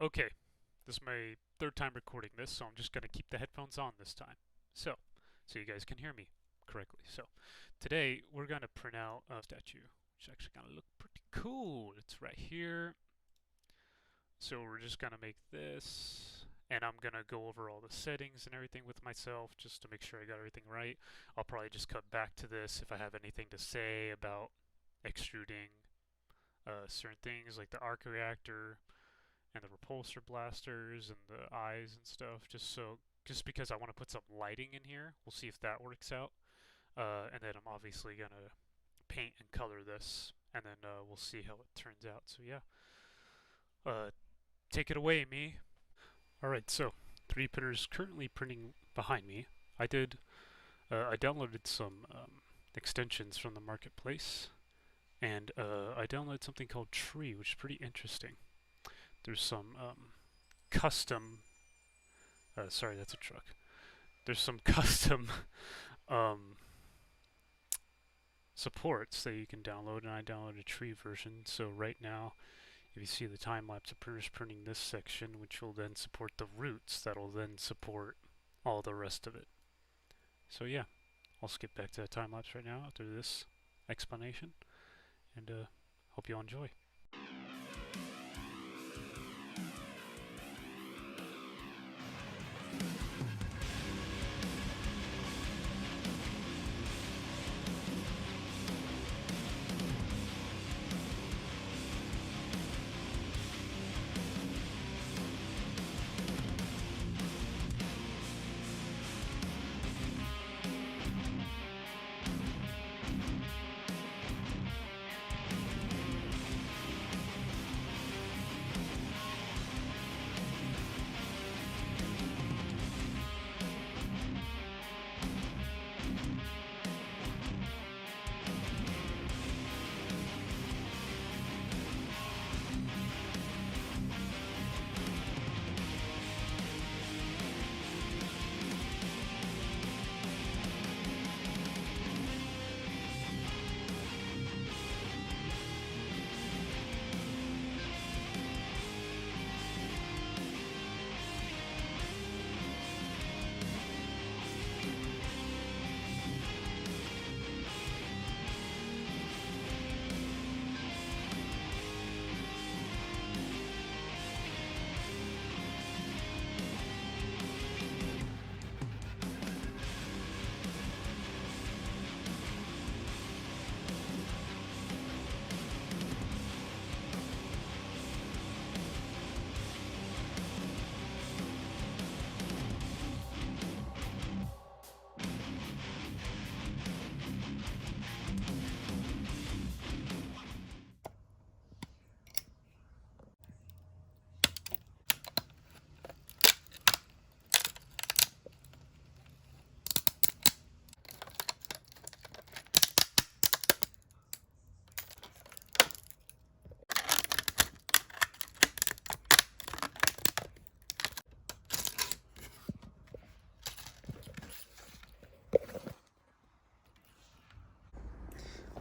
Okay, this is my third time recording this, so I'm just going to keep the headphones on this time. So you guys can hear me correctly. So, today we're going to print out a statue, which is actually going to look pretty cool. It's right here. So we're just going to make this, and I'm going to go over all the settings and everything with myself just to make sure I got everything right. I'll probably just cut back to this if I have anything to say about extruding certain things like the arc reactor and the repulsor blasters and the eyes and stuff, just because I want to put some lighting in here. We'll see if that works out. And then I'm obviously gonna paint and color this, and then we'll see how it turns out. So yeah, take it away, me. All right, so 3D printer is currently printing behind me. I downloaded some extensions from the marketplace, and I downloaded something called Tree, which is pretty interesting. There's some custom. Sorry, that's a truck. There's some custom supports that you can download, and I downloaded a Tree version. So right now, if you see the time lapse, the printer's printing this section, which will then support the roots. That'll then support all the rest of it. So yeah, I'll skip back to the time lapse right now after this explanation, and hope you all enjoy.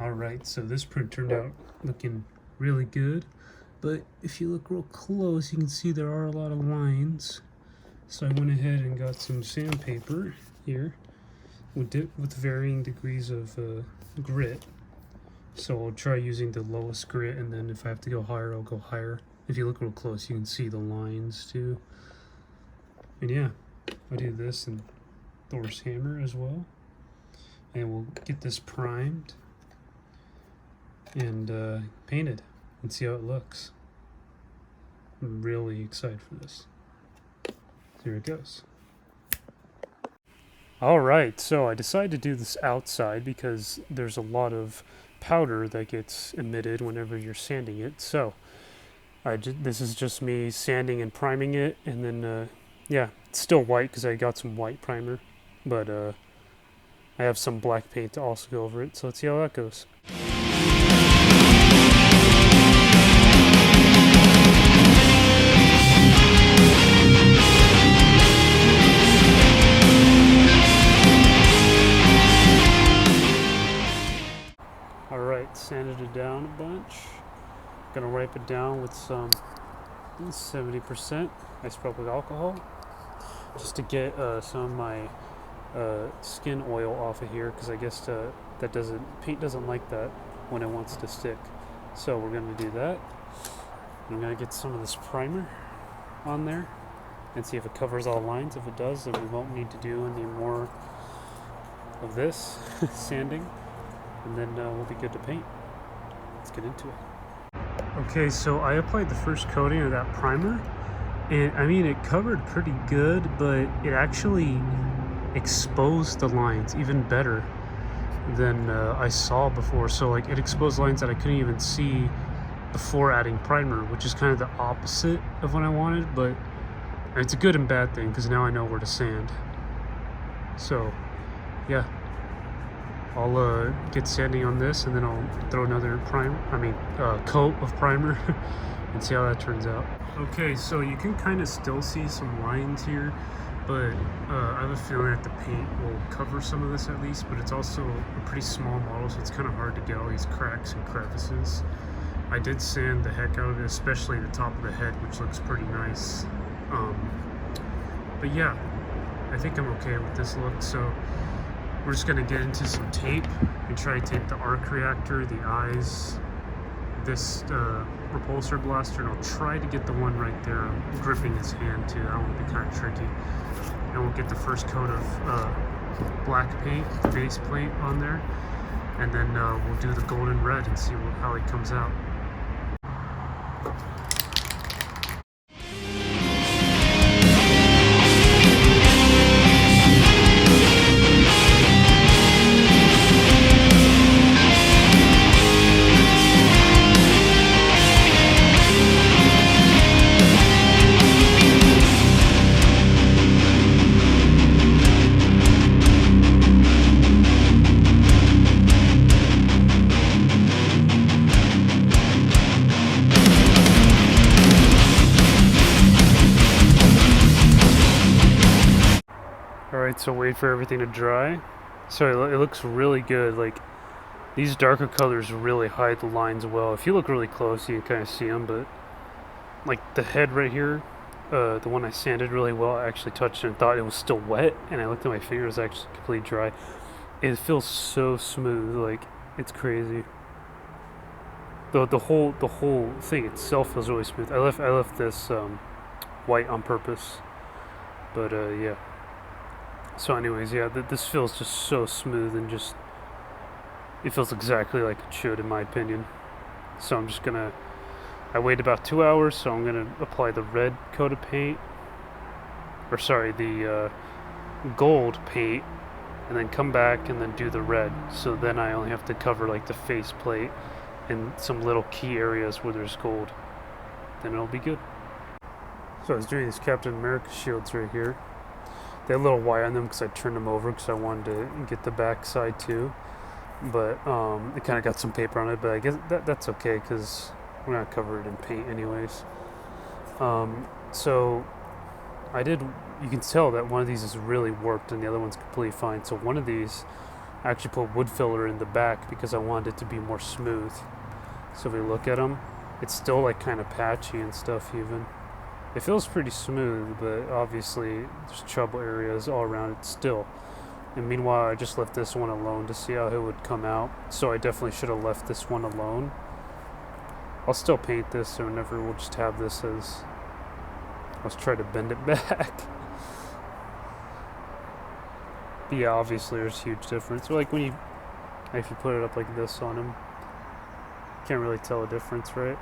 Alright, so this print turned out looking really good, but if you look real close you can see there are a lot of lines. So I went ahead and got some sandpaper here with varying degrees of grit. So I'll try using the lowest grit, and then if I have to go higher I'll go higher. If you look real close you can see the lines too. And yeah, I do this and Thor's hammer as well. And we'll get this primed and painted and see how it looks. I'm really excited for this. Here it goes. Alright, so I decided to do this outside because there's a lot of powder that gets emitted whenever you're sanding it. So this is just me sanding and priming it, and then yeah, it's still white because I got some white primer, but I have some black paint to also go over it, so let's see how that goes. Alright, sanded it down a bunch. Gonna wipe it down with some 70% isopropyl alcohol, just to get some of my skin oil off of here, because I guess paint doesn't like that when it wants to stick. So we're going to do that. I'm going to get some of this primer on there and see if it covers all lines. If it does, then we won't need to do any more of this sanding, and then we'll be good to paint. Let's get into it. Okay, so I applied the first coating of that primer, and I mean, it covered pretty good, but it actually exposed the lines even better than I saw before. So like, it exposed lines that I couldn't even see before adding primer, which is kind of the opposite of what I wanted, but it's a good and bad thing because now I know where to sand. So yeah, I'll get sanding on this, and then I'll throw another coat of primer and see how that turns out. Okay, so you can kind of still see some lines here, but I have a feeling that the paint will cover some of this at least, but it's also a pretty small model, so it's kind of hard to get all these cracks and crevices. I did sand the heck out of it, especially the top of the head, which looks pretty nice. But yeah, I think I'm okay with this look. So we're just gonna get into some tape and try to tape the arc reactor, the eyes, this repulsor blaster, and I'll try to get the one right there. I'm gripping his hand too. That one will be kind of tricky. And we'll get the first coat of black paint, the base plate on there, and then we'll do the golden red and see how it comes out. Alright, so wait for everything to dry. So it looks really good. Like, these darker colors really hide the lines well. If you look really close, you can kind of see them, but like the head right here, the one I sanded really well, I actually touched it and thought it was still wet, and I looked at my finger, it was actually completely dry. It feels so smooth, like, it's crazy. The whole thing itself feels really smooth. I left this white on purpose, but yeah. So anyways, yeah, this feels just so smooth, and just, it feels exactly like it should, in my opinion. So I'm just gonna, I wait about 2 hours, so I'm gonna apply the red coat of paint, or sorry, the gold paint, and then come back and then do the red. So then I only have to cover like the face plate and some little key areas where there's gold. Then it'll be good. So I was doing these Captain America shields right here. They had a little white on them because I turned them over because I wanted to get the back side too. But it kind of got some paper on it, but I guess that's okay because we're not covered in paint anyways. So you can tell that one of these is really warped and the other one's completely fine. So one of these, I actually put wood filler in the back because I wanted it to be more smooth. So if we look at them, it's still like kind of patchy and stuff even. It feels pretty smooth, but obviously there's trouble areas all around it still. And meanwhile, I just left this one alone to see how it would come out. So I definitely should have left this one alone. I'll still paint this, so whenever we'll just have this as, let's try to bend it back. But yeah, obviously there's a huge difference. So like if you put it up like this on him, you can't really tell a difference, right?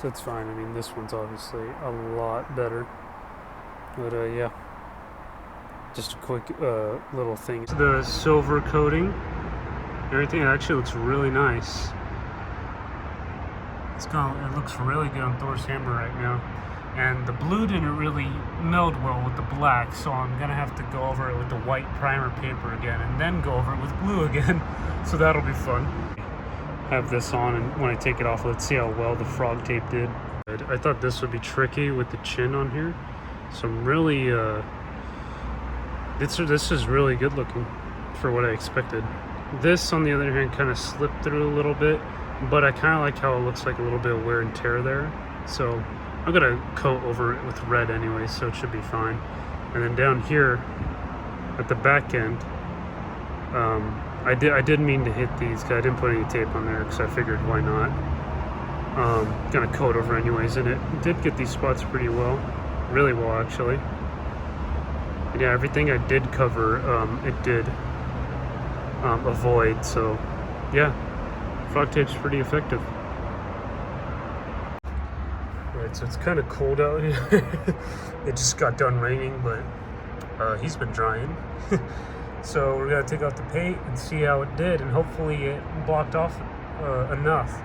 So it's fine. I mean, this one's obviously a lot better. But yeah, just a quick little thing. The silver coating, everything actually looks really nice. It looks really good on Thor's hammer right now. And the blue didn't really meld well with the black, so I'm gonna have to go over it with the white primer paper again, and then go over it with blue again. So that'll be fun. Have this on, and when I take it off, let's see how well the frog tape did. I thought this would be tricky with the chin on here, so I'm really this is really good looking for what I expected. This on the other hand kind of slipped through a little bit, but I kind of like how it looks like a little bit of wear and tear there. So I'm gonna coat over it with red anyway, so it should be fine. And then down here at the back end, I did mean to hit these because I didn't put any tape on there because I figured why not. Gonna coat over anyways, and it did get these spots pretty well, really well actually. And yeah, everything I did cover, it did avoid. So yeah, fog tape's pretty effective. Alright, so it's kind of cold out here. It just got done raining, but he's been drying. So we're gonna take out the paint and see how it did, and hopefully it blocked off enough.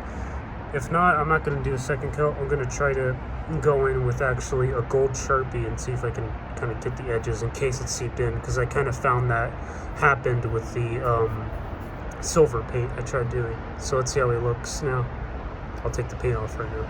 If not, I'm not gonna do a second coat. I'm gonna try to go in with actually a gold Sharpie and see if I can kind of get the edges in case it seeped in, because I kind of found that happened with the silver paint I tried doing. So let's see how he looks now. I'll take the paint off right now.